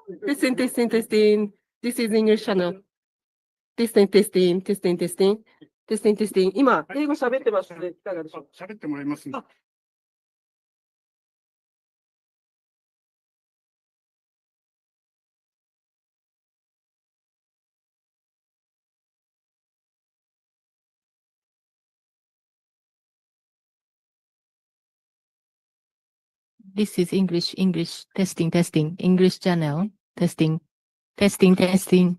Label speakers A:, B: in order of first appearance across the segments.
A: Testing, testing, testing. This is English channel. Testing, testing, testing, testing. Testing, testing. 今、英語喋ってますので、いかがでしょうか。
B: 喋ってもらいますね。
C: This is English, English, testing, testing, English channel, testing, testing, testing.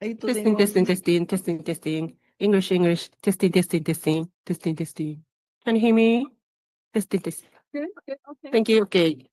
A: Testing, testing, testing, testing, testing. English, English. Testing, testing, testing, testing, testing. Can you hear me? Testing, testing. Thank you. Okay.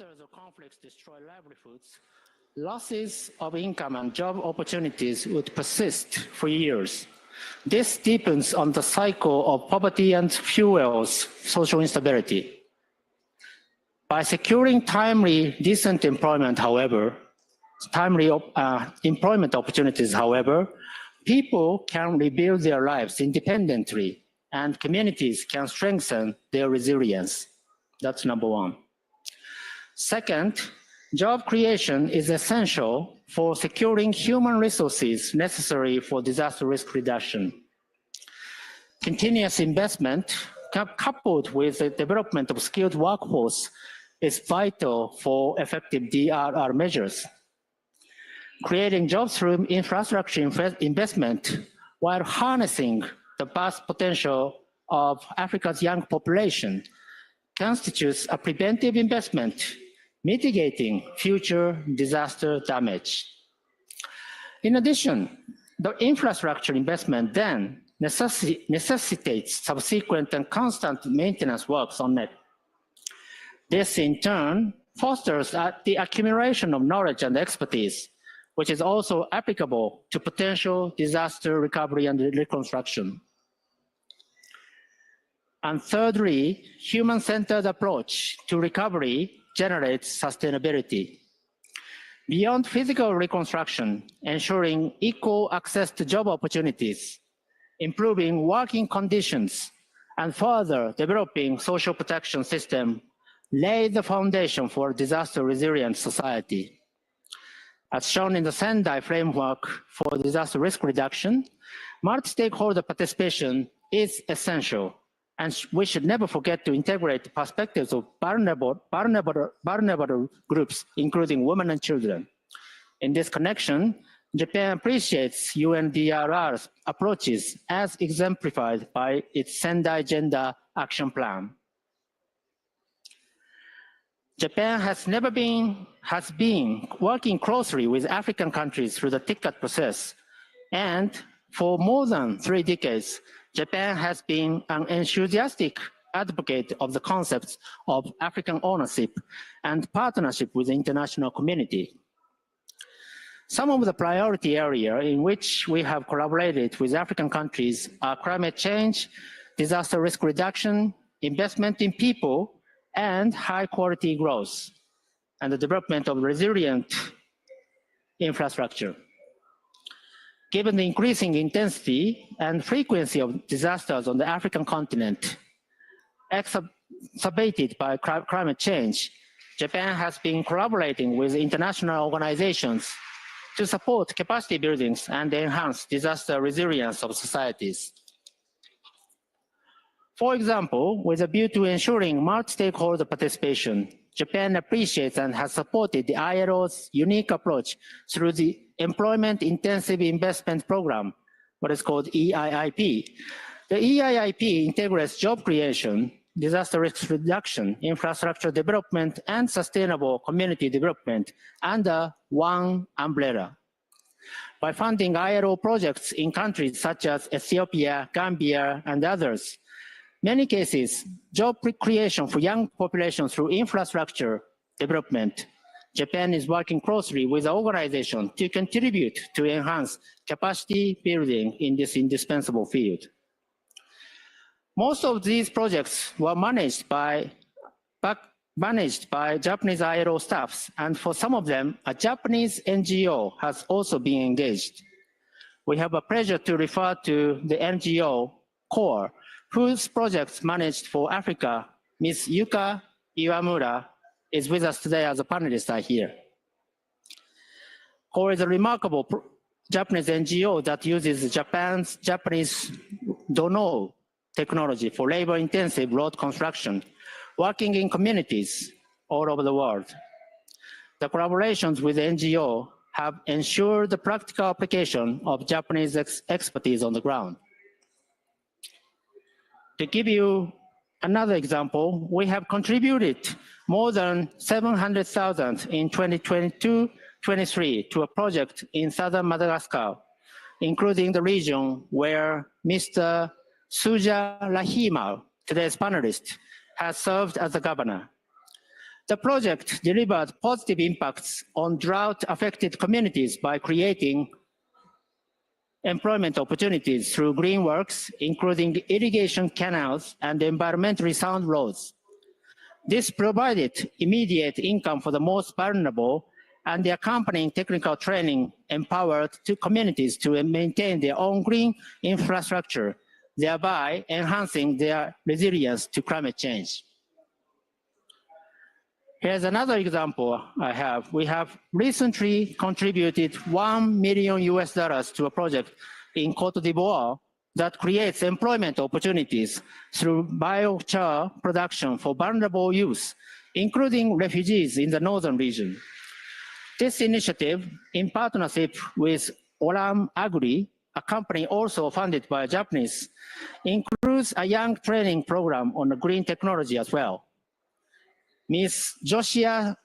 B: disasters or conflicts destroy livelihoods, losses of income and job opportunities would persist for years. This deepens on the cycle of poverty and fuels social instability. By securing timely, decent employment, however, employment opportunities, however, people can rebuild their lives independently and communities can strengthen their resilience. That's number one. Second, job creation is essential for securing human resources necessary for disaster risk reduction. Continuous investment coupled with the development of skilled workforce is vital for effective DRR measures. Creating jobs through infrastructure investment while harnessing the vast potential of Africa's young population constitutes a preventive investment, mitigating future disaster damage. In addition, the infrastructure investment then necessitates subsequent and constant maintenance works on it. This, in turn, fosters the accumulation of knowledge and expertise, which is also applicable to potential disaster recovery and reconstruction. And thirdly, human-centered approach to recovery generates sustainability. Beyond physical reconstruction, ensuring equal access to job opportunities, improving working conditions, and further developing social protection system lay the foundation for a disaster-resilient society. As shown in the Sendai framework for disaster risk reduction, multi-stakeholder participation is essential, and we should never forget to integrate the perspectives of vulnerable groups, including women and children. In this connection, Japan appreciates UNDRR's approaches as exemplified by its Sendai Gender Action Plan. Japan has been working closely with African countries through the TICAD process, and for more than 3 decades, Japan has been an enthusiastic advocate of the concepts of African ownership and partnership with the international community. Some of the priority areas in which we have collaborated with African countries are climate change, disaster risk reduction, investment in people, and high-quality growth, and the development of resilient infrastructure. Given the increasing intensity and frequency of disasters on the African continent, exacerbated by climate change, Japan has been collaborating with international organizations to support capacity buildings and enhance disaster resilience of societies. For example, with a view to ensuring multi-stakeholder participation, Japan appreciates and has supported the ILO's unique approach through the Employment Intensive Investment Program, what is called EIIP. The EIIP integrates job creation, disaster risk reduction, infrastructure development, and sustainable community development under one umbrella. By funding ILO projects in countries such as Ethiopia, Gambia, and others, many cases, job creation for young populations through infrastructure development, Japan is working closely with the organization to contribute to enhance capacity building in this indispensable field. Most of these projects were managed by Japanese ILO staffs, and for some of them, a Japanese NGO has also been engaged. We have a pleasure to refer to the NGO CORE, whose projects managed for Africa, Ms. Yuka Iwamura, is with us today as a panelist here. CORE is a remarkable Japanese NGO that uses Japanese Dono technology for labor-intensive road construction, working in communities all over the world. The collaborations with the NGO have ensured the practical application of Japanese expertise on the ground. To give you another example, we have contributed more than 700,000 in 2022-23 to a project in southern Madagascar, including the region where Mr. Suja Lahimal, today's panelist, has served as the governor. The project delivered positive impacts on drought-affected communities by creating employment opportunities through green works, including irrigation canals and environmentally sound roads. This provided immediate income for the most vulnerable, and the accompanying technical training empowered communities to maintain their own green infrastructure, thereby enhancing their resilience to climate change. Here's another example I have. We have recently contributed $1 million to a project in Côte d'Ivoire that creates employment opportunities through biochar production for vulnerable youth, including refugees in the northern region. This initiative, in partnership with Olam Agri, a company also funded by Japanese, includes a young training program on green technology as well. Ms. Joshia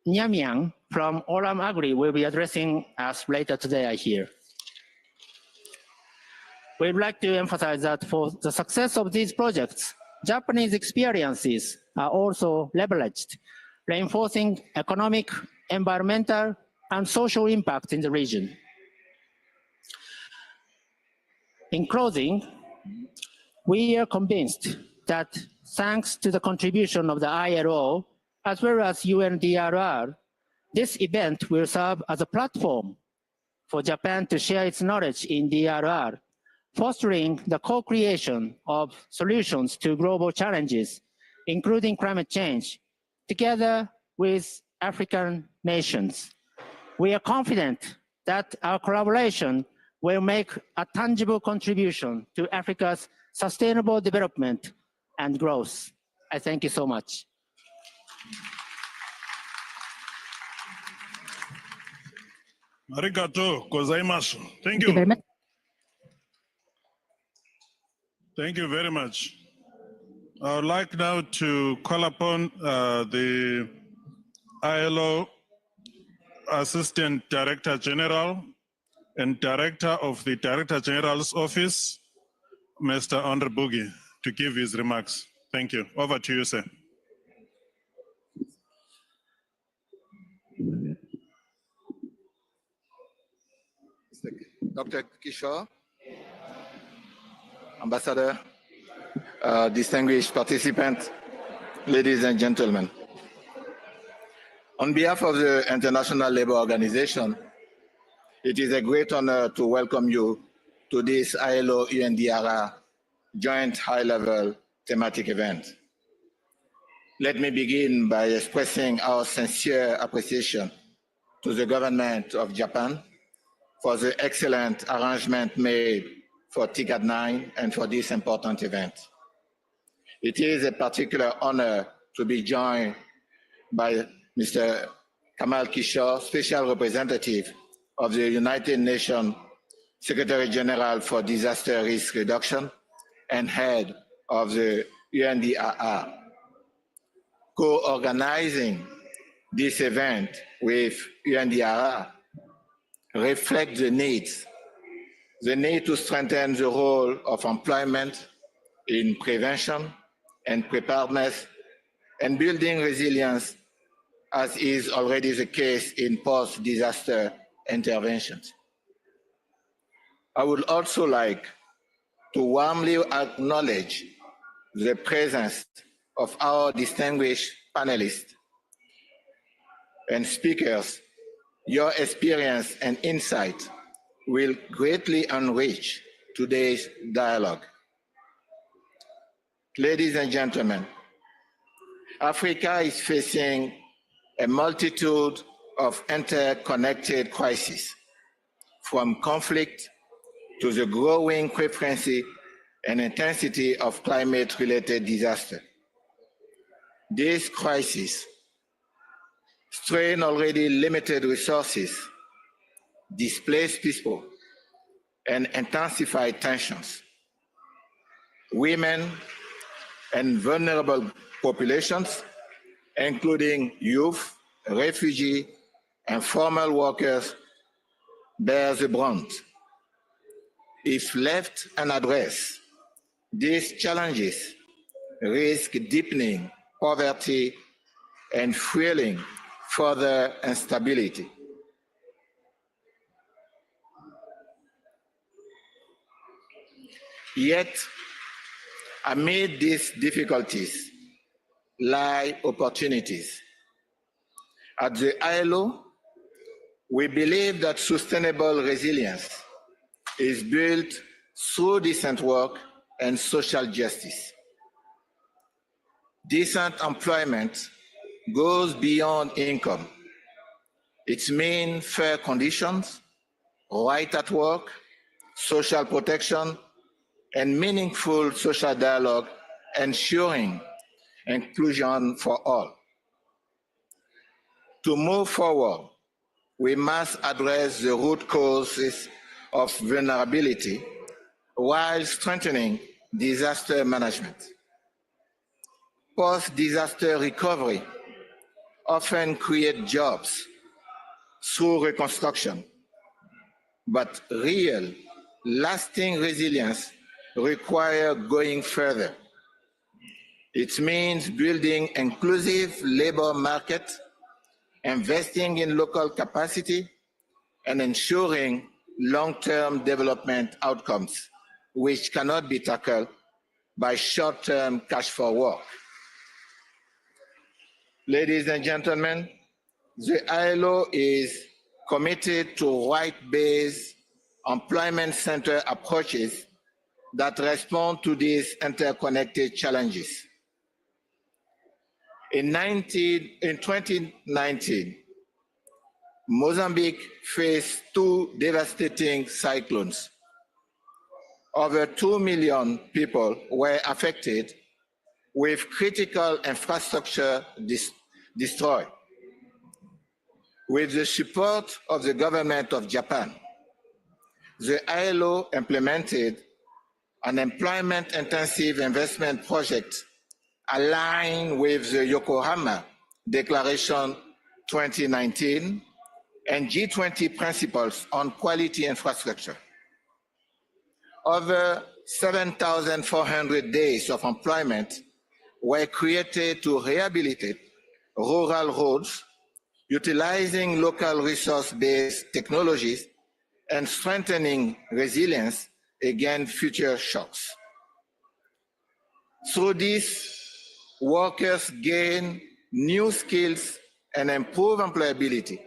B: Nyamiang from Olam Agri will be addressing us later today, I hear. We'd like to emphasize that for the success of these projects, Japanese experiences are also leveraged, reinforcing economic, environmental, and social impact in the region. In closing, we are convinced that thanks to the contribution of the ILO, as well as UNDRR, this event will serve as a platform for Japan to share its knowledge in DRR, fostering the co-creation of solutions to global challenges, including climate change, together with African nations. We are confident that our collaboration will make a tangible contribution to Africa's sustainable development and growth. I thank you so much.
D: Arigato gozaimasu. Thank
C: Thank you very
D: you.
C: much.
D: Thank you very much. I would like now to call upon the ILO Assistant Director General and Director of the Director General's Office, Mr. Andre Boogie, to give his remarks. Thank you. Over to you, sir.
E: Dr. Kishore, Ambassador, distinguished participants, ladies and gentlemen. On behalf of the International Labour Organization, it is a great honor to welcome you to this ILO-UNDRR joint high-level thematic event. Let me begin by expressing our sincere appreciation to the government of Japan for the excellent arrangement made for TICAD 9 and for this important event. It is a particular honor to be joined by Mr. Kamal Kishore, Special Representative of the United Nations Secretary General for Disaster Risk Reduction and Head of the UNDRR. Co-organizing this event with UNDRR reflects the need to strengthen the role of employment in prevention and preparedness and building resilience, as is already the case in post-disaster interventions. I would also like to warmly acknowledge the presence of our distinguished panelists and speakers. Your experience and insight will greatly enrich today's dialogue. Ladies and gentlemen, Africa is facing a multitude of interconnected crises, from conflict to the growing frequency and intensity of climate-related disaster. These crises strain already limited resources, displace people, and intensify tensions. Women and vulnerable populations, including youth, refugees, and formal workers, bear the brunt. If left unaddressed, these challenges risk deepening poverty and fueling further instability. Yet, amid these difficulties lie opportunities. At the ILO, we believe that sustainable resilience is built through decent work and social justice. Decent employment goes beyond income. It means fair conditions, right at work, social protection, and meaningful social dialogue, ensuring inclusion for all. To move forward, we must address the root causes of vulnerability while strengthening disaster management. Post-disaster recovery often creates jobs through reconstruction, but real, lasting resilience requires going further. It means building inclusive labor market, investing in local capacity, and ensuring long-term development outcomes, which cannot be tackled by short-term cash for work. Ladies and gentlemen, the ILO is committed to right-based employment-centered approaches that respond to these interconnected challenges. In 2019, Mozambique faced two devastating cyclones. Over 2 million people were affected, with critical infrastructure destroyed. With the support of the government of Japan, the ILO implemented an employment-intensive investment project aligned with the Yokohama Declaration 2019 and G20 principles on quality infrastructure. Over 7,400 days of employment were created to rehabilitate rural roads, utilizing local resource-based technologies and strengthening resilience against future shocks. Through this, workers gain new skills and improve employability.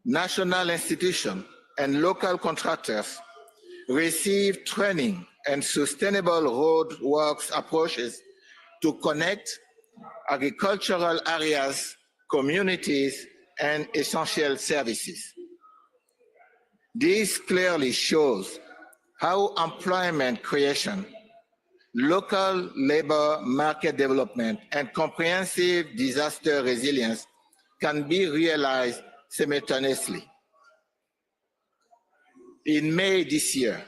E: National institutions and local contractors receive training and sustainable roadworks approaches to connect agricultural areas, communities, and essential services. This clearly shows how employment creation, local labor market development, and comprehensive disaster resilience can be realized simultaneously. In May this year,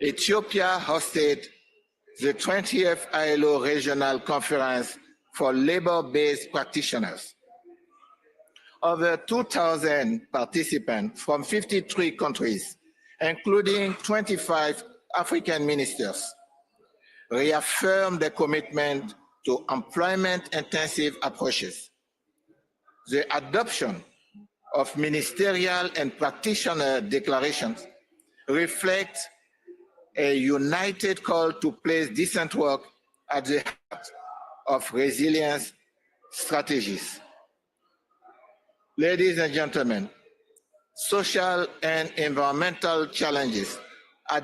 E: Ethiopia hosted the 20th ILO Regional Conference for Labor-Based Practitioners. Over 2,000 participants from 53 countries, including 25 African ministers, reaffirmed their commitment to employment-intensive approaches. The adoption of ministerial and practitioner declarations reflects a united call to place decent work at the heart of resilience strategies. Ladies and gentlemen, social and environmental challenges are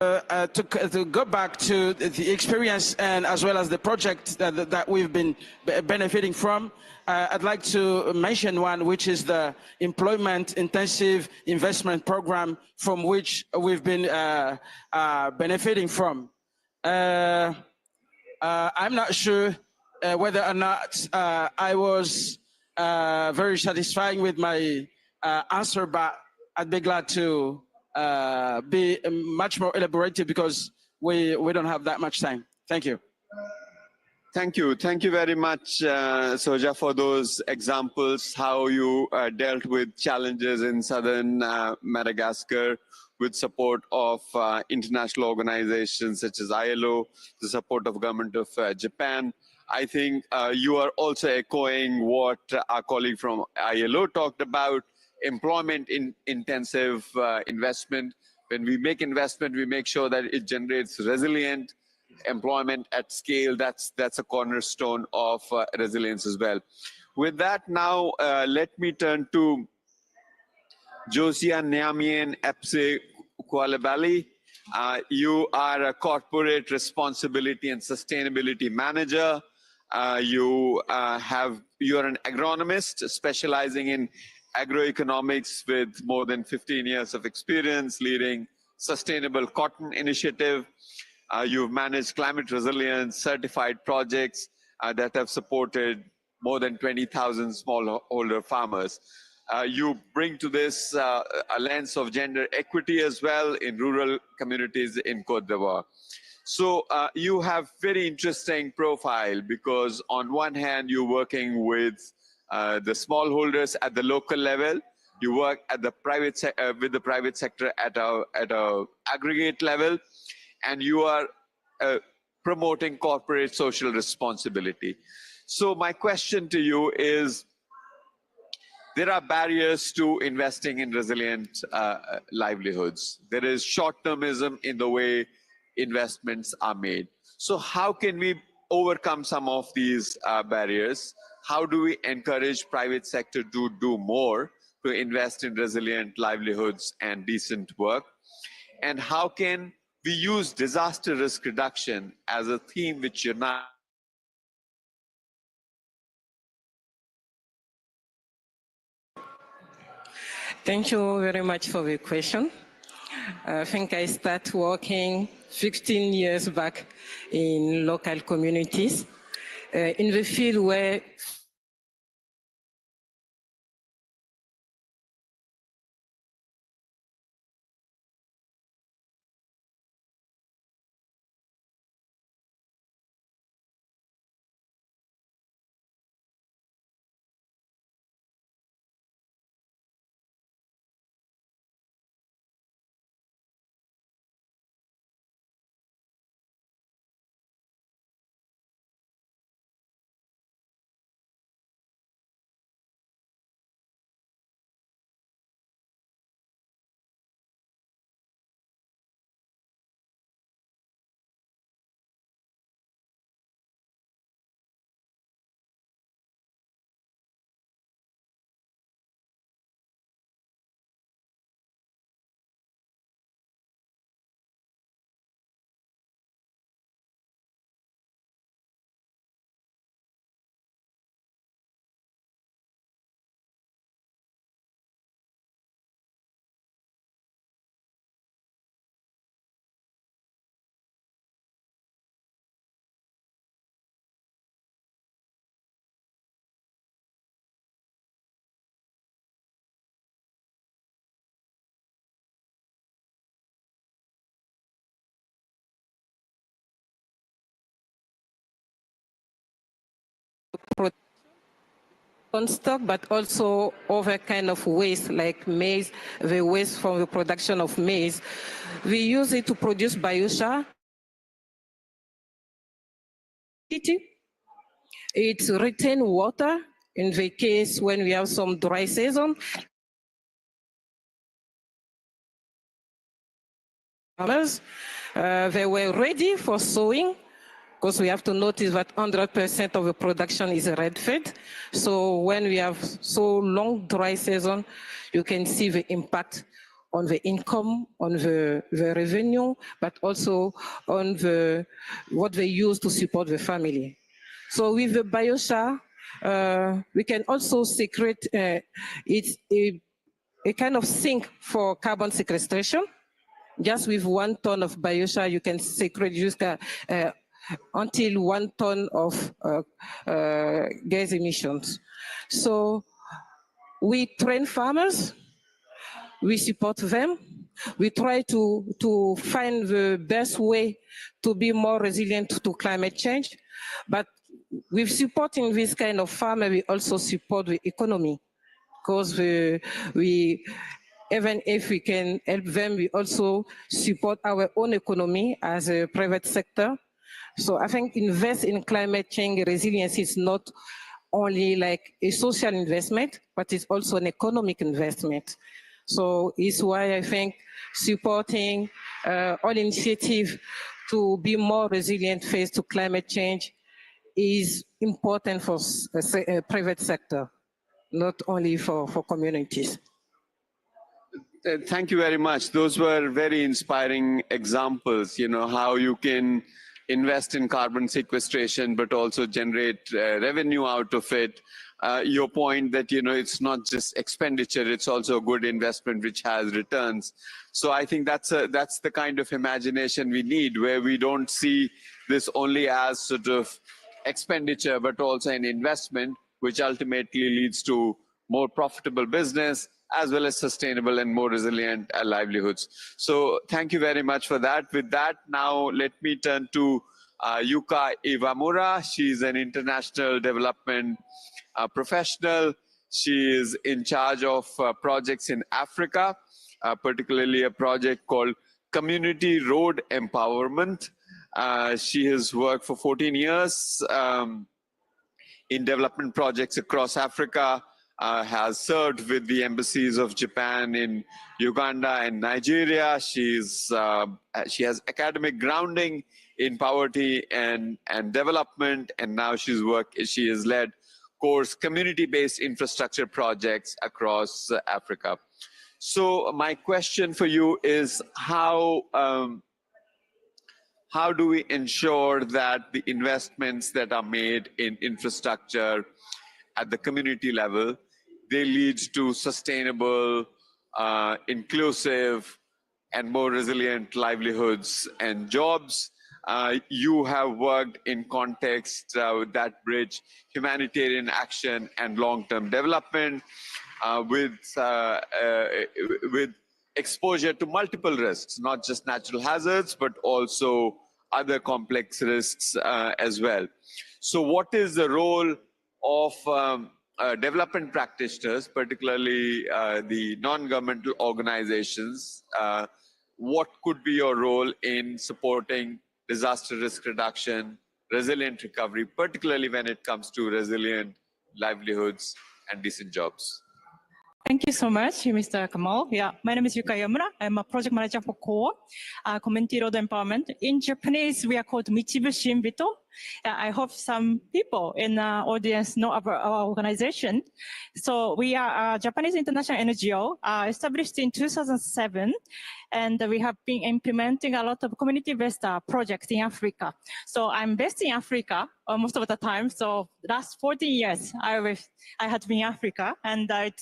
F: to go back to the experience and as well as the project that we've been benefiting from, I'd like to mention one, which is the employment intensive investment program from which we've been benefiting from. I'm not sure whether or not I was very satisfying with my answer, but I'd be glad to be much more elaborated because we don't have that much time. Thank you.
G: Thank you. Thank you very much, Soja, for those examples, how you dealt with challenges in southern Madagascar with support of international organizations such as ILO, the support of government of Japan. I think you are also echoing what our colleague from ILO talked about, employment in intensive investment. When we make investment, we make sure that it generates resilient employment at scale. That's a cornerstone of resilience as well. With that, now let me turn to Josia Nyamien Epse Kualabali. You are a corporate responsibility and sustainability manager. You are an agronomist specializing in agroeconomics with more than 15 years of experience leading sustainable cotton initiative. You've managed climate resilience certified projects that have supported more than 20,000 smallholder farmers. You bring to this a lens of gender equity as well in rural communities in Côte d'Ivoire. So you have very interesting profile because on one hand, you're working with the smallholders at the local level. You work at the with the private sector at a aggregate level, and you are promoting corporate social responsibility. So my question to you is, there are barriers to investing in resilient livelihoods. There is short-termism in the way investments are made. So how can we overcome some of these barriers? How do we encourage private sector to do more to invest in resilient livelihoods and decent work? And how can we use disaster risk reduction as a theme which unites?
A: Thank you very much for the question. I think I started working 15 years back in local communities in the field where stock, but also other kind of waste like maize, the waste from the production of maize. We use it to produce biochar. It retains water in the case when we have some dry season. They were ready for sowing, because we have to notice that 100% of the production is red fed. So when we have so long dry season, you can see the impact on the income, on the revenue, but also on what they use to support the family. So with the biochar, we can also secrete, it's a kind of sink for carbon sequestration. Just with 1 ton of biochar, you can secrete just until 1 ton of gas emissions. So we train farmers, we support them, we try to find the best way to be more resilient to climate change. But with supporting this kind of farmer, we also support the economy, because we even if we can help them, we also support our own economy as a private sector. So I think invest in climate change resilience is not only like a social investment, but it's also an economic investment. So it's why I think supporting all initiatives to be more resilient faced to climate change is important for the private sector, not only for communities.
G: Thank you very much. Those were very inspiring examples, how you can invest in carbon sequestration, but also generate revenue out of it. Your point that, it's not just expenditure, it's also a good investment which has returns. So I think that's the kind of imagination we need, where we don't see this only as sort of expenditure, but also an investment, which ultimately leads to more profitable business, as well as sustainable and more resilient livelihoods. So thank you very much for that. With that, now let me turn to Yuka Iwamura. She's an international development professional. She is in charge of projects in Africa, particularly a project called Community Road Empowerment. She has worked for 14 years in development projects across Africa, has served with the embassies of Japan in Uganda and Nigeria. She has academic grounding in poverty and development, and now she has led course community-based infrastructure projects across Africa. So my question for you is how do we ensure that the investments that are made in infrastructure at the community level, they lead to sustainable, inclusive, and more resilient livelihoods and jobs? You have worked in context that bridge humanitarian action and long-term development with exposure to multiple risks, not just natural hazards, but also other complex risks as well. So what is the role of development practitioners, particularly the non-governmental organizations? What could be your role in supporting disaster risk reduction, resilient recovery, particularly when it comes to resilient livelihoods and decent jobs?
H: Thank you so much, Mr. Kamal. Yeah, my name is Yuka Yamura. I'm a project manager for CORE, Community Road Empowerment. In Japanese, we are called Michibushi Invito. I hope some people in the audience know about our organization. So we are a Japanese international NGO established in 2007, and we have been implementing a lot of community-based projects in Africa. So I'm based in Africa most of the time. So last 14 years, I had been in Africa, and it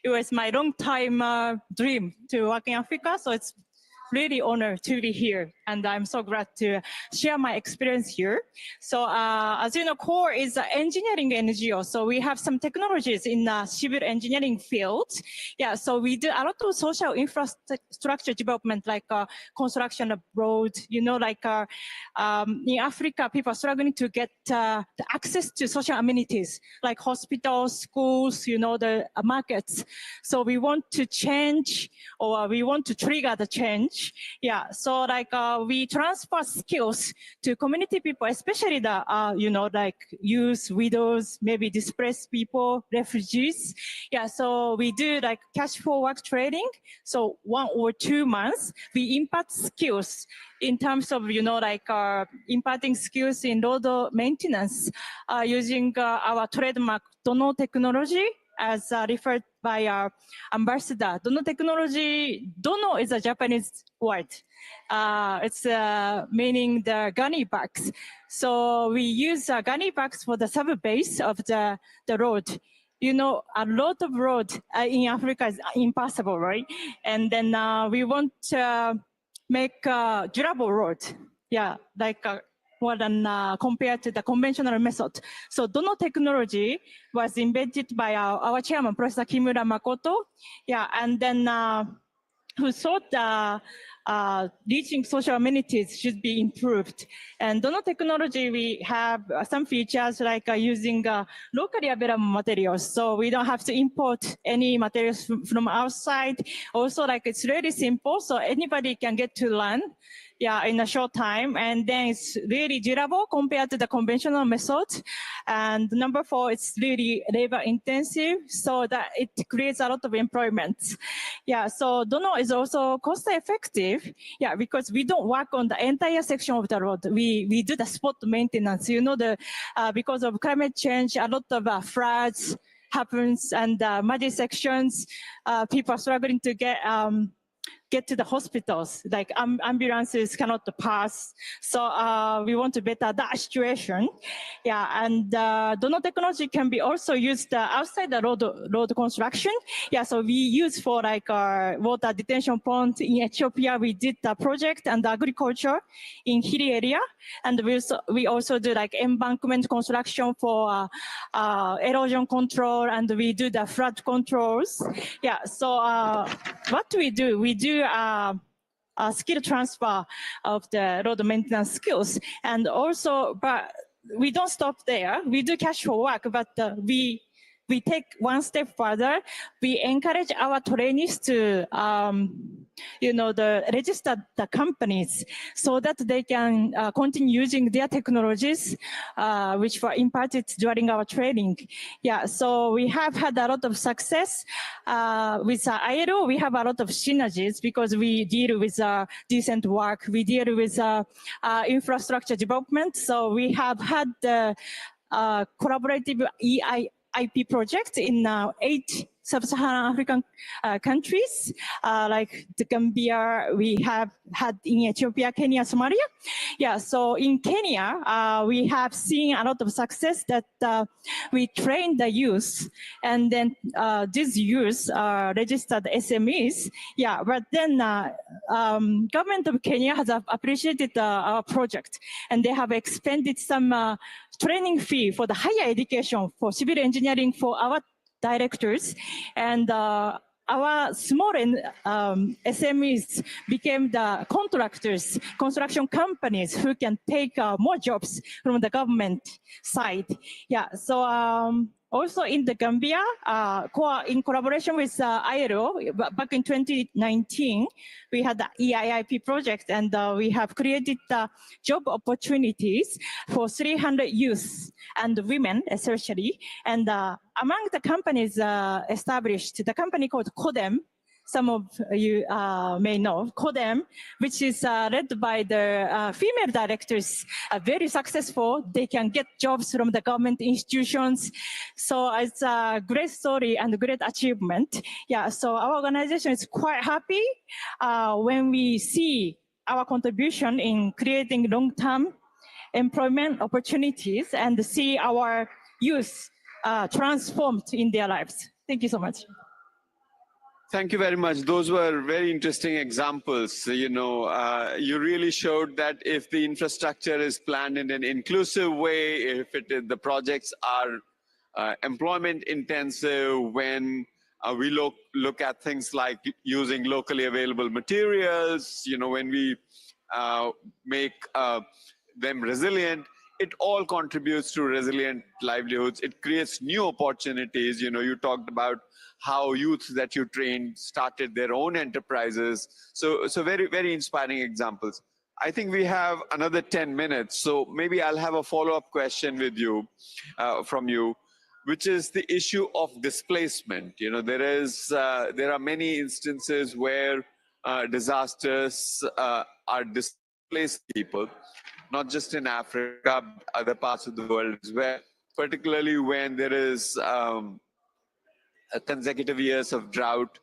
H: was my long time dream to work in Africa. So it's really honored to be here, and I'm so glad to share my experience here. So as you know, CORE is an engineering NGO, so we have some technologies in the civil engineering field. Yeah, so we do a lot of social infrastructure development, like construction of roads. You know, like in Africa, people are struggling to get the access to social amenities, like hospitals, schools, you know, the markets. So we want to change, or we want to trigger the change. Yeah, so like we transfer skills to community people, especially the, you know, like youth, widows, maybe displaced people, refugees. Yeah, so we do like cash for work training. So 1 or 2 months, we impart skills in terms of, you know, like imparting skills in road maintenance using our trademark Dono technology as referred by our ambassador, Dono technology, Dono is a Japanese word. It's meaning the gunny bags. So we use gunny bags for the sub-base of the road. You know, a lot of road in Africa is impossible, right? And then we want to make a durable road. Yeah, like more than compared to the conventional method. So Dono technology was invented by our chairman, Professor Kimura Makoto. Yeah, and then who thought reaching social amenities should be improved. And Dono technology, we have some features like using locally available materials. So we don't have to import any materials from outside. Also, like it's really simple, so anybody can get to learn. Yeah, in a short time, and then it's really durable compared to the conventional method. And number 4, it's really labor intensive, so that it creates a lot of employment. Yeah, so Dono is also cost effective. Yeah, because we don't work on the entire section of the road. We do the spot maintenance. You know, because of climate change, a lot of floods happens, and muddy sections, people are struggling to get to the hospitals, like ambulances cannot pass. So we want to better that situation. Yeah, and Dono technology can be also used outside the road construction. Yeah, so we use for like water detention pond in Ethiopia. We did the project and agriculture in hilly area. And we also do like embankment construction for erosion control, and we do the flood controls. Yeah, so what we do skill transfer of the road maintenance skills. And also, but we don't stop there. We do casual work, but we take one step further. We encourage our trainees to, register the companies so that they can continue using their technologies, which were imparted during our training. Yeah, so we have had a lot of success with ILO. We have a lot of synergies because we deal with decent work. We deal with infrastructure development. So we have had the collaborative IP project in 8 sub-Saharan African countries, like the Gambia, we have had in Ethiopia, Kenya, Somalia. Yeah, so in Kenya, we have seen a lot of success that we train the youth, and then these youth are registered SMEs. Yeah, but then government of Kenya has appreciated our project, and they have expended some training fee for the higher education for civil engineering for our directors, and our small SMEs became the contractors, construction companies who can take more jobs from the government side. Yeah, so also in the Gambia, in collaboration with ILO, back in 2019, we had the EIIP project, and we have created job opportunities for 300 youth and women, especially. And among the companies established, the company called CODEM, some of you may know, CODEM, which is led by the female directors, very successful. They can get jobs from the government institutions. So it's a great story and a great achievement. Yeah, so our organization is quite happy when we see our contribution in creating long-term employment opportunities and see our youth transformed in their lives. Thank you so much.
G: Thank you very much. Those were very interesting examples. You know, you really showed that if the infrastructure is planned in an inclusive way, if the projects are employment intensive, when we look at things like using locally available materials, you know, when we make them resilient, it all contributes to resilient livelihoods. It creates new opportunities. You know, you talked about how youth that you trained started their own enterprises. So very, very inspiring examples. I think we have another 10 minutes. So maybe I'll have a follow-up question with you, from you, which is the issue of displacement. You know, there are many instances where disasters are displaced people, not just in Africa, but other parts of the world as well, particularly when there is consecutive years of drought.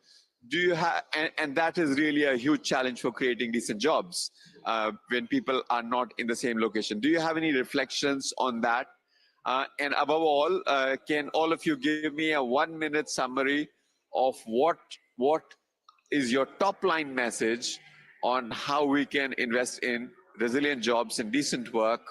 G: Do you have, and that is really a huge challenge for creating decent jobs when people are not in the same location. Do you have any reflections on that? And above all, can all of you give me a 1-minute summary of what is your top line message on how we can invest in resilient jobs and decent work,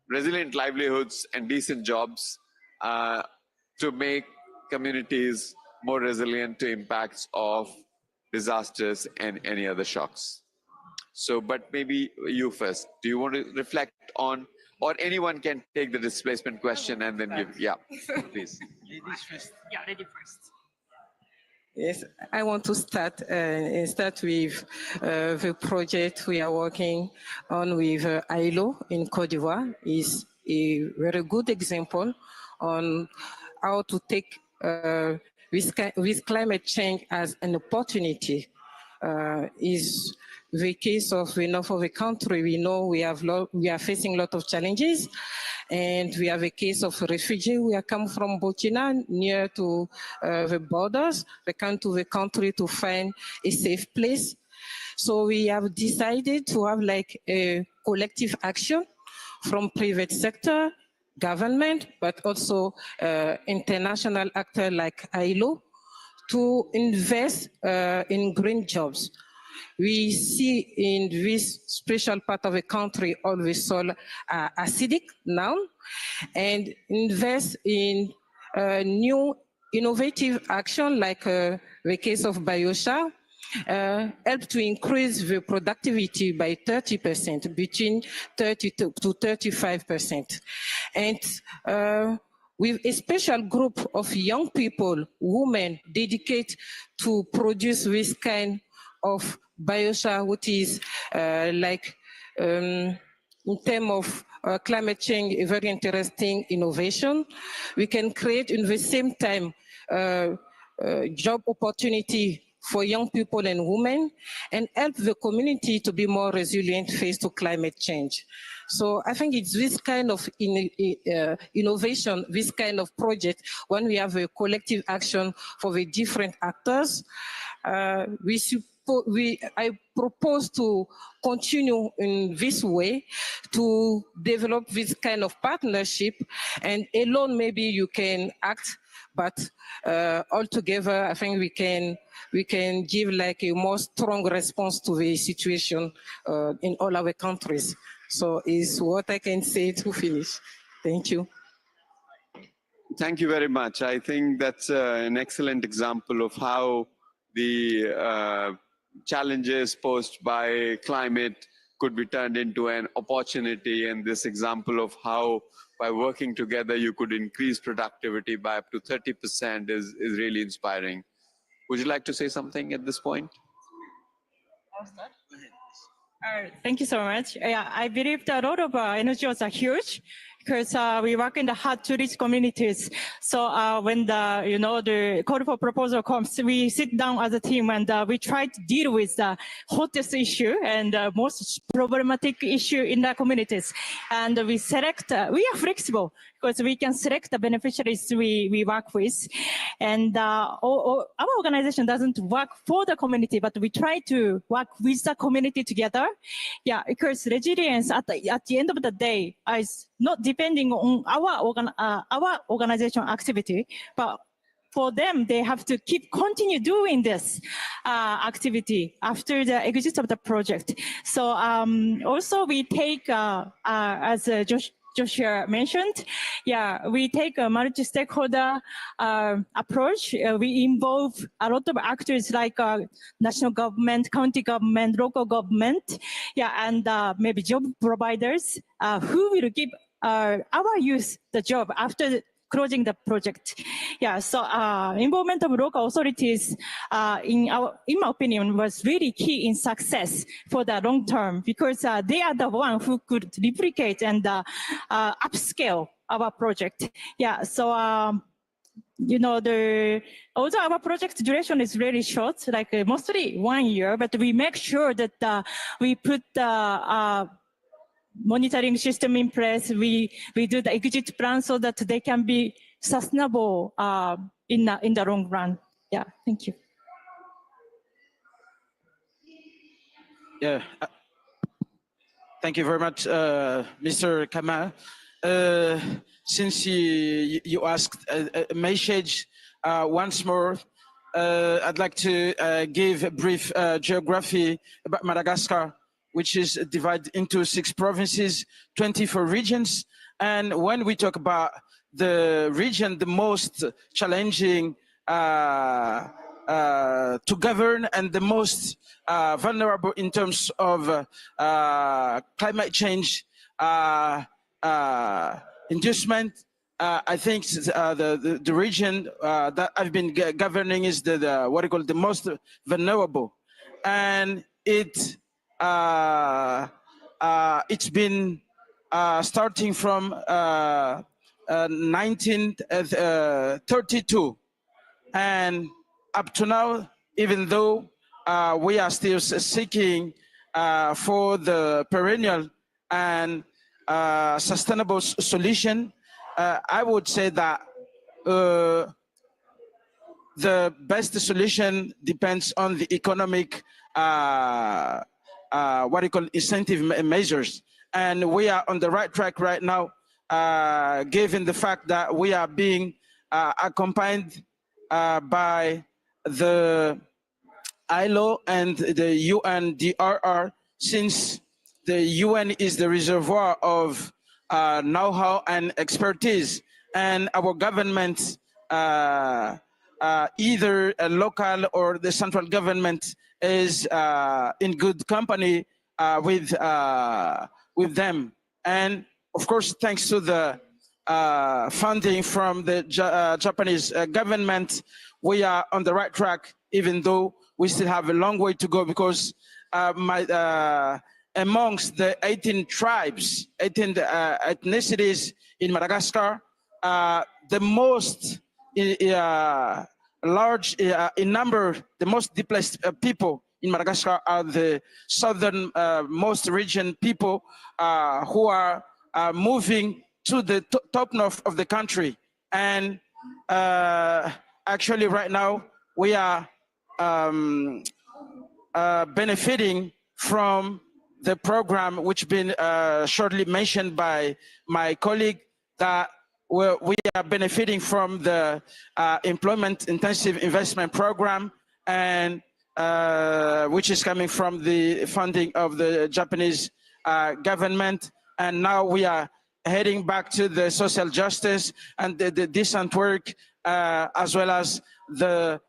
G: resilient livelihoods and decent jobs to make communities more resilient to impacts of disasters and any other shocks? So, but maybe you first. Do you want to reflect on, or anyone can take the displacement question and then give, yeah, please.
F: Ladies first.
H: Yeah, lady first.
A: Yes, I want to start with the project we are working on with ILO in Côte d'Ivoire. Is a very good example on how to take with climate change as an opportunity. Is the case of the north of the country. We know we are facing a lot of challenges, and we have a case of refugee. We are come from Burkina, near to the borders. They come to the country to find a safe place. So we have decided to have like a collective action from private sector, government, but also international actors like ILO, to invest in green jobs. We see in this special part of the country all the soil acidic now, and invest in new innovative action like the case of biochar, help to increase the productivity by 30%, between 30 to 35%. And with a special group of young people, women, dedicate to produce this kind of biochar, which is in terms of climate change, a very interesting innovation. We can create in the same time job opportunity for young people and women, and help the community to be more resilient faced to climate change. So I think it's this kind of innovation, this kind of project, when we have a collective action for the different actors, I propose to continue in this way to develop this kind of partnership, and alone maybe you can act, but all together I think we can give like a more strong response to the situation in all our countries. So is what I can say to finish. Thank you.
G: Thank you very much. I think that's an excellent example of how the challenges posed by climate could be turned into an opportunity, and this example of how by working together you could increase productivity by up to 30% is really inspiring. Would you like to say something at this point?
H: I'll start. Thank you so much. Yeah, I believe that a lot of NGOs are huge, because we work in the hard to reach communities. So when the call for proposal comes, we sit down as a team and we try to deal with the hottest issue and most problematic issue in the communities. And we select, we are flexible, because we can select the beneficiaries we work with. And our organization doesn't work for the community, but we try to work with the community together. Yeah, because resilience at the end of the day is not depending on our organization activity, but for them, they have to continue doing this activity after the exit of the project. So also we take, as Joshua mentioned, yeah, we take a multi-stakeholder approach. We involve a lot of actors like national government, county government, local government, yeah, and maybe job providers who will give our youth the job after closing the project. Yeah, so involvement of local authorities, in my opinion, was really key in success for the long term, because they are the one who could replicate and upscale our project. Yeah, so although our project duration is really short, like mostly 1 year, but we make sure that we put the monitoring system in place. We do the exit plan so that they can be sustainable in the long run. Yeah, thank you.
F: Yeah. Thank you very much, Mr. Kamal. Since you asked a message once more, I'd like to give a brief geography about Madagascar, which is divided into 6 provinces, 24 regions. And when we talk about the region, the most challenging to govern and the most vulnerable in terms of climate change inducement, I think the region that I've been governing is the what you call the most vulnerable, and it's been starting from 1932 and up to now, even though we are still seeking for the perennial and sustainable solution, I would say that the best solution depends on the economic, what you call incentive measures. And we are on the right track right now, given the fact that we are being accompanied by the ILO and the UNDRR, since the UN is the reservoir of know-how and expertise, and our government, either a local or the central government, is in good company with them. And of course, thanks to the funding from the Japanese government, we are on the right track, even though we still have a long way to go, because amongst the 18 tribes, 18 ethnicities in Madagascar, the most large in number, the most displaced people in Madagascar are the southern most region people who are moving to the top north of the country. And actually right now we are benefiting from the program which been shortly mentioned by my colleague, that we are benefiting from the employment intensive investment program, and which is coming from the funding of the Japanese government. And now we are heading back to the social justice and the decent work, as well as the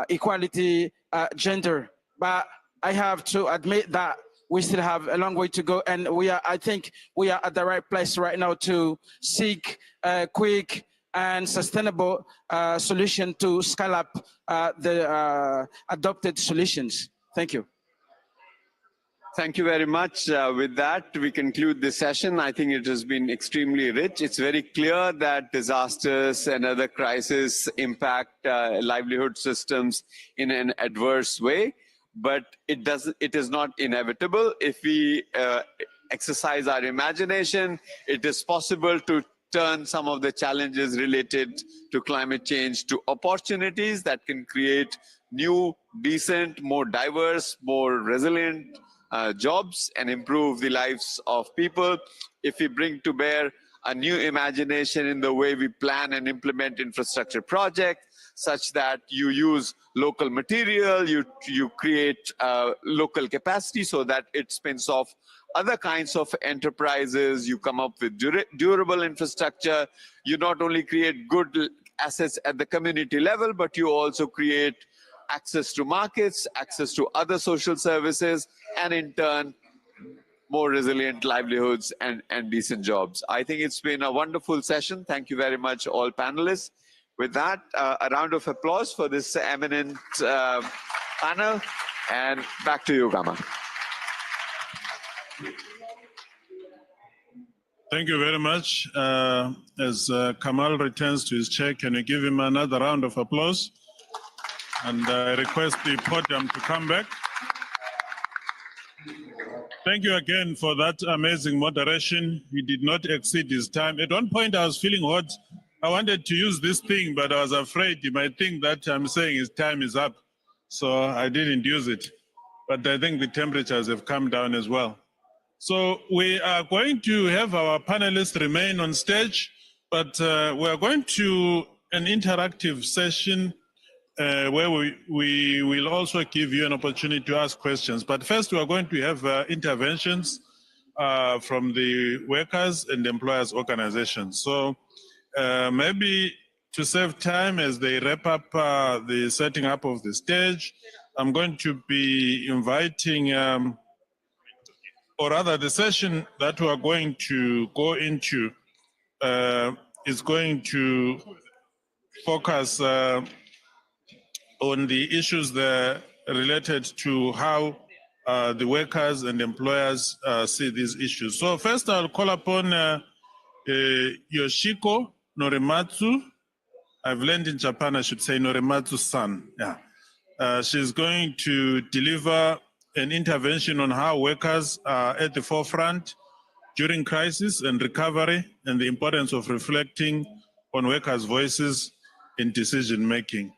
F: equality gender. But I have to admit that we still have a long way to go, and I think we are at the right place right now to seek a quick and sustainable solution to scale up the adopted solutions. Thank you.
G: Thank you very much. With that, we conclude this session. I think it has been extremely rich. It's very clear that disasters and other crises impact livelihood systems in an adverse way, but it is not inevitable. If we exercise our imagination, it is possible to turn some of the challenges related to climate change to opportunities that can create new, decent, more diverse, more resilient jobs and improve the lives of people. If we bring to bear a new imagination in the way we plan and implement infrastructure projects, such that you use local material, you create local capacity so that it spins off other kinds of enterprises, you come up with durable infrastructure, you not only create good assets at the community level, but you also create access to markets, access to other social services, and in turn, more resilient livelihoods and decent jobs. I think it's been a wonderful session. Thank you very much, all panelists. With that, a round of applause for this eminent panel, and back to you, Gama.
D: Thank you very much. As Kamal returns to his chair, can you give him another round of applause? And I request the podium to come back. Thank you again for that amazing moderation. He did not exceed his time. At one point, I was feeling hot. I wanted to use this thing, but I was afraid you might think that I'm saying his time is up. So I didn't use it. But I think the temperatures have come down as well. So we are going to have our panelists remain on stage, but we are going to an interactive session where we will also give you an opportunity to ask questions. But first, we are going to have interventions from the workers and employers organizations. So maybe to save time as they wrap up the setting up of the stage, I'm going to be inviting, or rather the session that we are going to go into is going to focus on the issues that are related to how the workers and employers see these issues. So first I'll call upon Yoshiko Norimatsu. I've learned in Japan I should say Norimatsu-san. Yeah. She's going to deliver an intervention on how workers are at the forefront during crisis and recovery and the importance of reflecting on workers' voices in decision-making.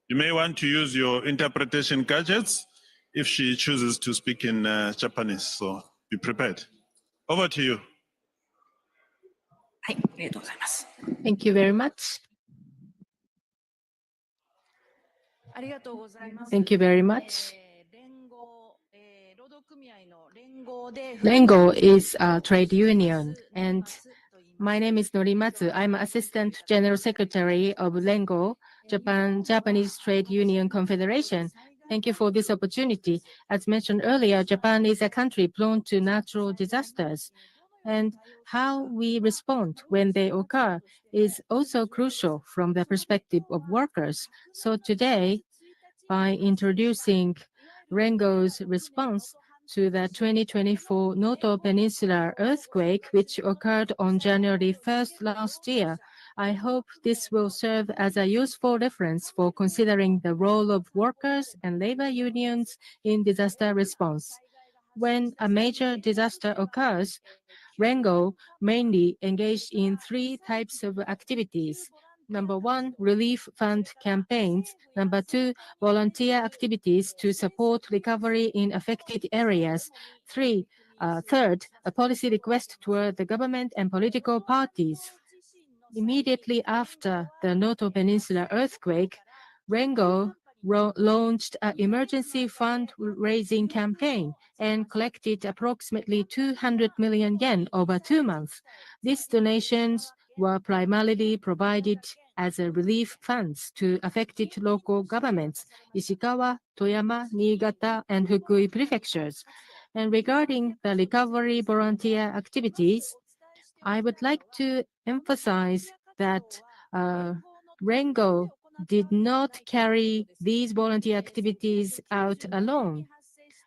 D: You may want to use your interpretation gadgets if she chooses to speak in Japanese, so be prepared. Over to you.
C: Thank you very much. Thank you very much. Rengo is a trade union, and my name is Norimatsu. I'm Assistant General Secretary of Rengo, Japanese Trade Union Confederation. Thank you for this opportunity. As mentioned earlier, Japan is a country prone to natural disasters, and how we respond when they occur is also crucial from the perspective of workers. So today, by introducing Rengo's response to the 2024 Noto Peninsula earthquake, which occurred on January 1st last year, I hope this will serve as a useful reference for considering the role of workers and labor unions in disaster response. When a major disaster occurs, Rengo mainly engaged in 3 types of activities. Number 1, relief fund campaigns. Number 2, volunteer activities to support recovery in affected areas. Third, a policy request toward the government and political parties. Immediately after the Noto Peninsula earthquake, Rengo launched an emergency fund-raising campaign and collected approximately 200 million yen over 2 months. These donations were primarily provided as relief funds to affected local governments, Ishikawa, Toyama, Niigata, and Fukui prefectures. And regarding the recovery volunteer activities, I would like to emphasize that Rengo did not carry these volunteer activities out alone.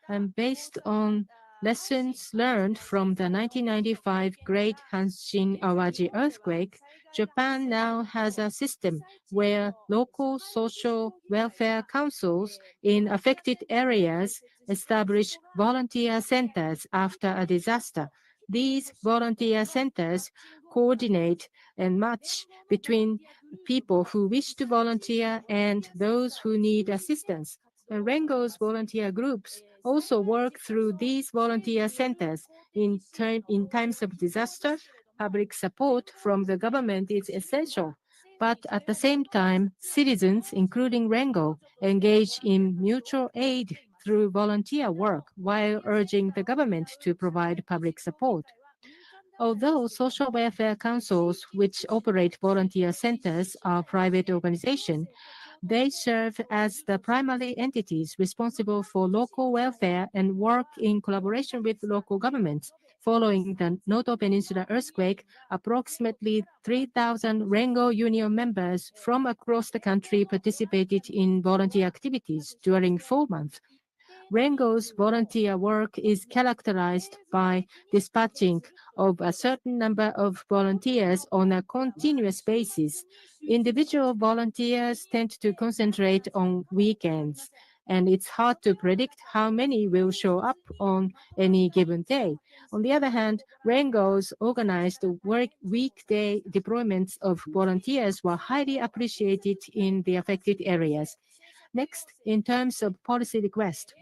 C: And based on lessons learned from the 1995 Great Hanshin Awaji earthquake, Japan now has a system where local social welfare councils in affected areas establish volunteer centers after a disaster. These volunteer centers coordinate and match between people who wish to volunteer and those who need assistance. And Rengo's volunteer groups also work through these volunteer centers. In times of disaster, public support from the government is essential. But at the same time, citizens, including Rengo, engage in mutual aid through volunteer work while urging the government to provide public support. Although social welfare councils, which operate volunteer centers, are private organizations, they serve as the primary entities responsible for local welfare and work in collaboration with local governments. Following the Noto Peninsula earthquake, approximately 3,000 Rengo Union members from across the country participated in volunteer activities during 4 months. Rengo's volunteer work is characterized by dispatching of a certain number of volunteers on a continuous basis. Individual volunteers tend to concentrate on weekends. and it's hard to predict how many will show up on any given day. On the other hand, Rengo's organized weekday deployments of volunteers were highly appreciated in the affected areas. Next, in terms of policy request,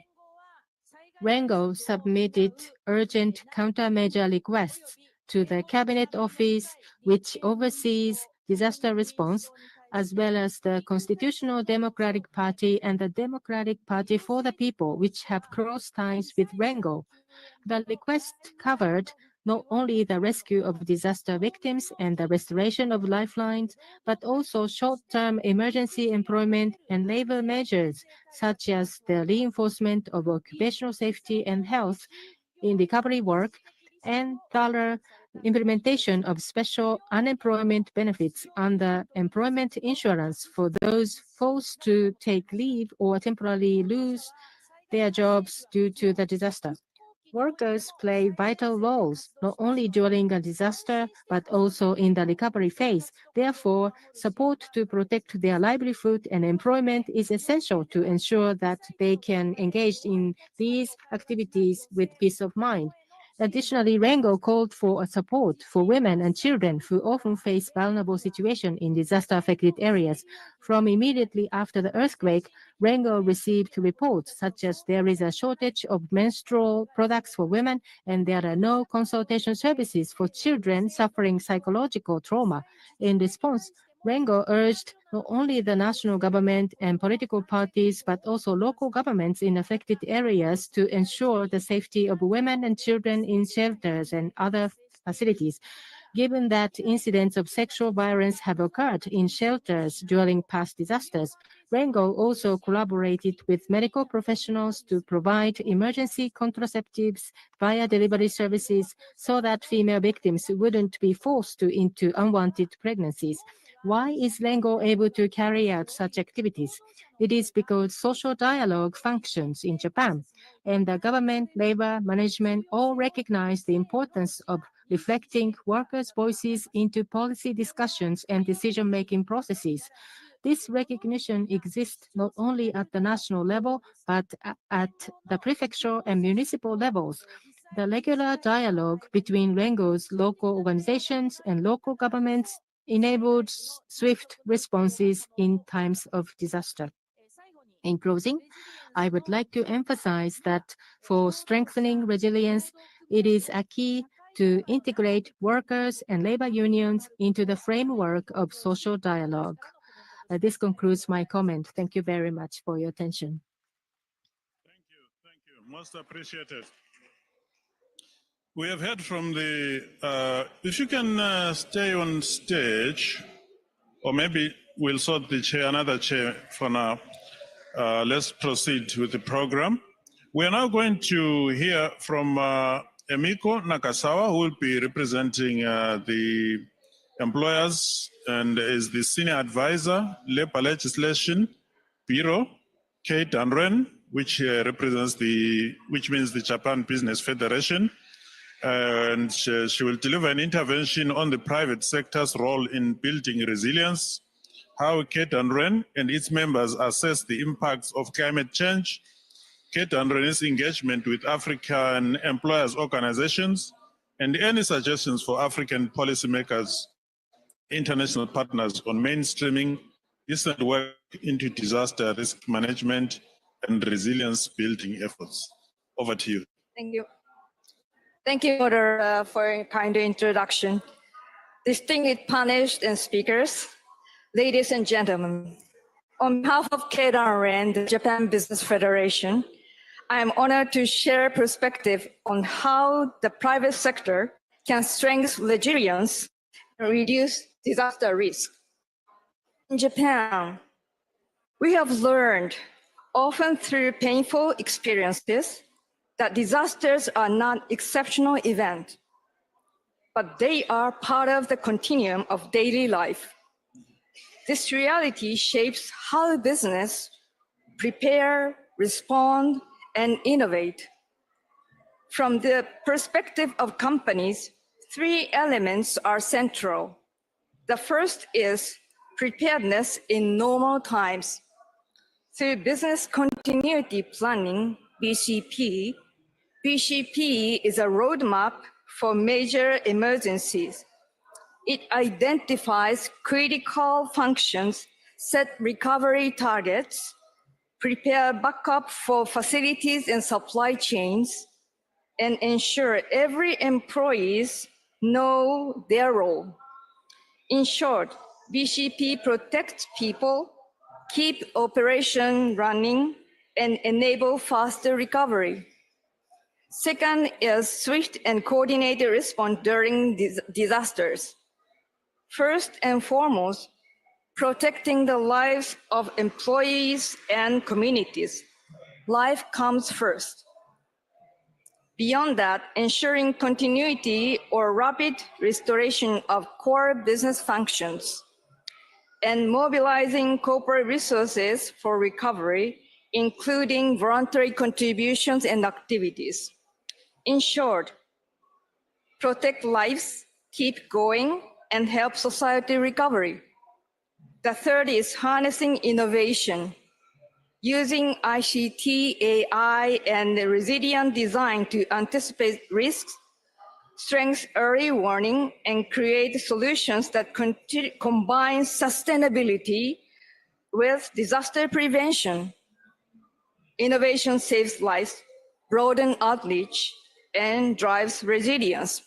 C: Rengo submitted urgent countermeasure requests to the Cabinet Office, which oversees disaster response, as well as the Constitutional Democratic Party and the Democratic Party for the People, which have close ties with Rengo. The request covered not only the rescue of disaster victims and the restoration of lifelines, but also short-term emergency employment and labor measures, such as the reinforcement of occupational safety and health in recovery work and thorough implementation of special unemployment benefits under employment insurance for those forced to take leave or temporarily lose their jobs due to the disaster. Workers play vital roles, not only during a disaster, but also in the recovery phase. Therefore, support to protect their livelihood and employment is essential to ensure that they can engage in these activities with peace of mind. Additionally, Rengo called for support for women and children who often face vulnerable situations in disaster-affected areas. From immediately after the earthquake, Rengo received reports such as there is a shortage of menstrual products for women and there are no consultation services for children suffering psychological trauma. In response, Rengo urged not only the national government and political parties, but also local governments in affected areas to ensure the safety of women and children in shelters and other facilities. Given that incidents of sexual violence have occurred in shelters during past disasters, Rengo also collaborated with medical professionals to provide emergency contraceptives via delivery services so that female victims wouldn't be forced into unwanted pregnancies. Why is Rengo able to carry out such activities? It is because social dialogue functions in Japan, and the government, labor, management all recognize the importance of reflecting workers' voices into policy discussions and decision-making processes. This recognition exists not only at the national level, but at the prefecture and municipal levels. The regular dialogue between Rengo's local organizations and local governments enabled swift responses in times of disaster. In closing, I would like to emphasize that for strengthening resilience, it is a key to integrate workers and labor unions into the framework of social dialogue. This concludes my comment. Thank you very much for your attention.
D: Thank you. Most appreciated. We have heard from the, if you can stay on stage, or maybe we'll sort the chair, another chair for now. Let's proceed with the program. We are now going to hear from Emiko Nakasawa, who will be representing the employers and is the Senior Advisor, Labor Legislation Bureau, Kate Anren, which represents which means the Japan Business Federation. And she will deliver an intervention on the private sector's role in building resilience, how Kate Anren and its members assess the impacts of climate change, Kate Anren's engagement with African employers organizations, and any suggestions for African policymakers, international partners on mainstreaming recent work into disaster risk management and resilience building efforts. Over to you.
I: Thank you. Thank you, Moderator, for a kind introduction. Distinguished panelists and speakers, ladies and gentlemen, on behalf of Kate Anren, the Japan Business Federation, I am honored to share perspective on how the private sector can strengthen resilience and reduce disaster risk. In Japan, we have learned, often through painful experiences, that disasters are not exceptional events, but they are part of the continuum of daily life. This reality shapes how business prepare, respond, and innovate. From the perspective of companies, three elements are central. The first is preparedness in normal times. Through business continuity planning, BCP, BCP is a roadmap for major emergencies. It identifies critical functions, set recovery targets, prepare backup for facilities and supply chains, and ensure every employee knows their role. In short, BCP protects people, keep operation running, and enable faster recovery. Second is swift and coordinated response during disasters. First and foremost, protecting the lives of employees and communities. Life comes first. Beyond that, ensuring continuity or rapid restoration of core business functions and mobilizing corporate resources for recovery, including voluntary contributions and activities. In short, protect lives, keep going, and help society recovery. The third is harnessing innovation, using ICT, AI, and resilient design to anticipate risks, strengthen early warning, and create solutions that combine sustainability with disaster prevention. Innovation saves lives, broadens outreach, and drives resilience.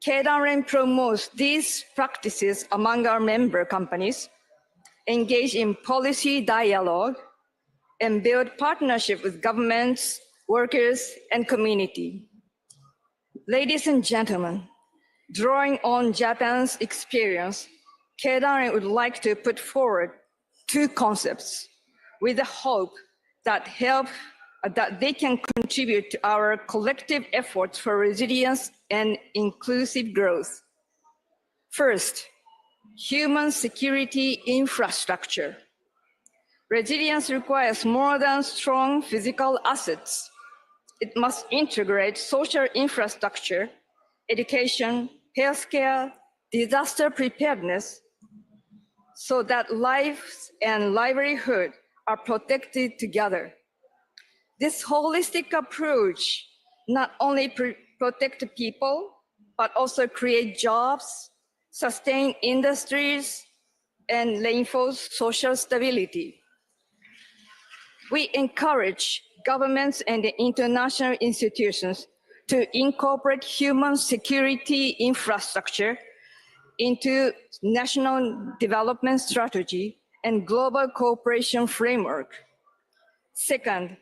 I: Keidanren promotes these practices among our member companies, engage in policy dialogue, and build partnership with governments, workers, and community. Ladies and gentlemen, drawing on Japan's experience, Keidanren would like to put forward two concepts with the hope that they can contribute to our collective efforts for resilience and inclusive growth. First, human security infrastructure. Resilience requires more than strong physical assets. It must integrate social infrastructure, education, healthcare, disaster preparedness, so that lives and livelihood are protected together. This holistic approach not only protects people, but also create jobs, sustain industries, and reinforce social stability. We encourage governments and international institutions to incorporate human security infrastructure into national development strategy and global cooperation framework. Second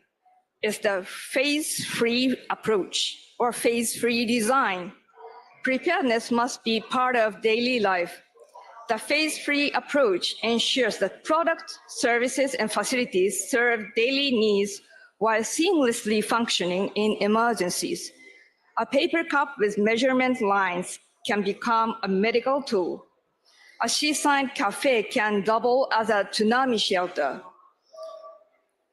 I: is the phase-free approach or phase-free design. Preparedness must be part of daily life. The phase-free approach ensures that products, services, and facilities serve daily needs while seamlessly functioning in emergencies. A paper cup with measurement lines can become a medical tool. A seaside cafe can double as a tsunami shelter.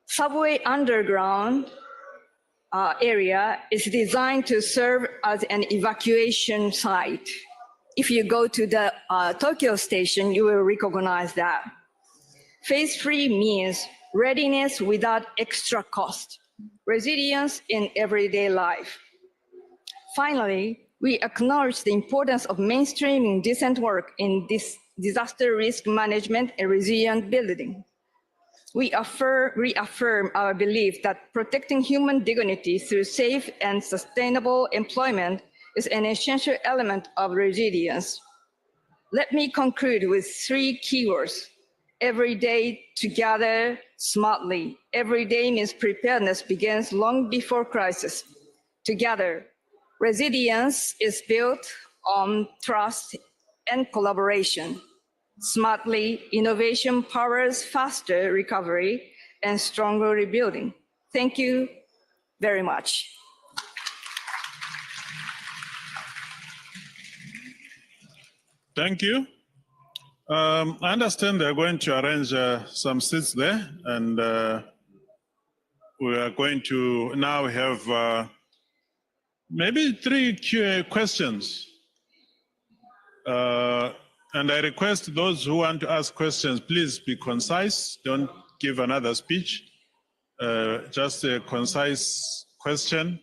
I: Subway underground area is designed to serve as an evacuation site. If you go to the Tokyo station, you will recognize that. Phase-free means readiness without extra cost, resilience in everyday life. Finally, we acknowledge the importance of mainstreaming decent work in this disaster risk management and resilient building. We reaffirm our belief that protecting human dignity through safe and sustainable employment is an essential element of resilience. Let me conclude with three keywords. Every day, together, smartly. Every day means preparedness begins long before crisis. Together, resilience is built on trust and collaboration. Smartly, innovation powers faster recovery and stronger rebuilding. Thank you very much.
D: Thank you. I understand they're going to arrange some seats there, and we are going to now have maybe 3 Q&A questions. And I request those who want to ask questions, please be concise. Don't give another speech, just a concise question.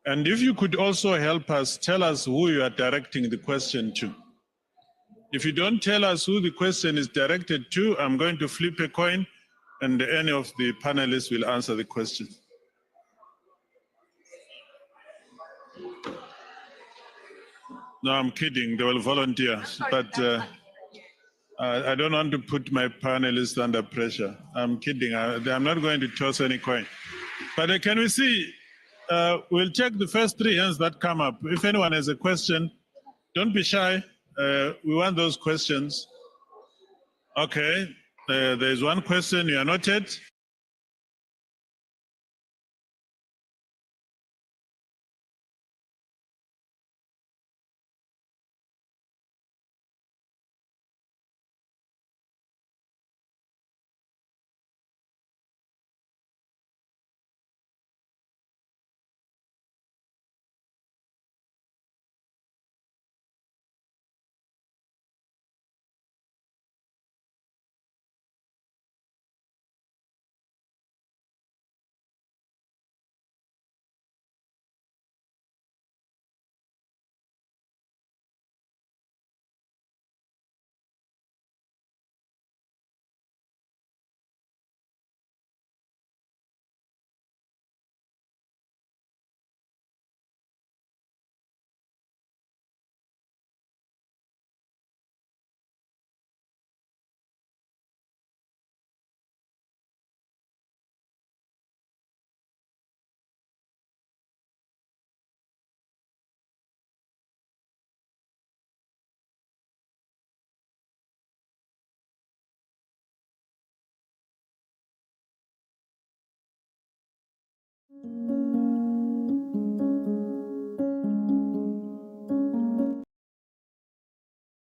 D: And if you could also help us, tell us who you are directing the question to. If you don't tell us who the question is directed to, I'm going to flip a coin and any of the panelists will answer the question. No, I'm kidding, they will volunteer, but I don't want to put my panelists under pressure. I'm kidding, I'm not going to toss any coin. But can we see, we'll check the first three hands that come up. If anyone has a question, don't be shy. We want those questions. Okay, there's one question, you are noted.